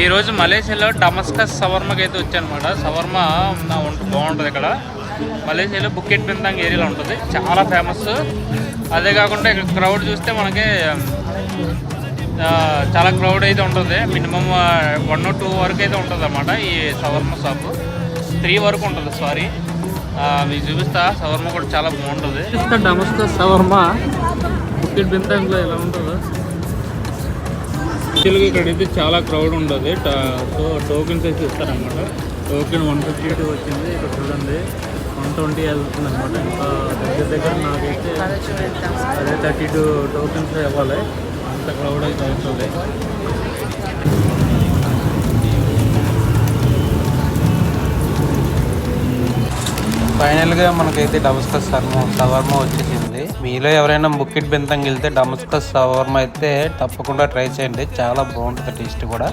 ఈరోజు మలేషియాలో డమస్కస్ షవర్మాకి అయితే వచ్చానమాట. షవర్మా బాగుంటుంది ఇక్కడ. మలేషియాలో బుకెట్ బింతాంగ్ ఏరియాలో ఉంటుంది, చాలా ఫేమస్. అదే కాకుండా ఇక్కడ క్రౌడ్ చూస్తే మనకి చాలా క్రౌడ్ అయితే ఉంటుంది. మినిమం 1 or 2 వరకు అయితే ఉంటుంది అన్నమాట ఈ షవర్మా షాపు. 3 వరకు ఉంటుంది, సారీ. మీకు చూపిస్తా. షవర్మా కూడా చాలా బాగుంటుంది. డమస్కస్ షవర్మా బుకెట్ బింతాంగ్లో ఎలా ఉంటుందో. యాక్చువల్గా ఇక్కడైతే చాలా క్రౌడ్ ఉంటుంది. సో టోకెన్స్ అయితే ఇస్తారనమాట. టోకెన్ 152 వచ్చింది. ఇక్కడ చూడండి 120 వెళ్తుంది అనమాట. ఇంకా దగ్గర నాకైతే అదే 32 టోకెన్స్ ఇవ్వాలి. అంత క్రౌడ్ అయితే అవుతుంది. ఫైనల్గా మనకైతే డమస్కస్ షవర్మా వచ్చేసింది. మీలో ఎవరైనా బుకెట్ బింతాంగ్ వెళ్తే డమస్కస్ షవర్మా అయితే తప్పకుండా ట్రై చేయండి. చాలా బాగుంటుంది టేస్ట్ కూడా.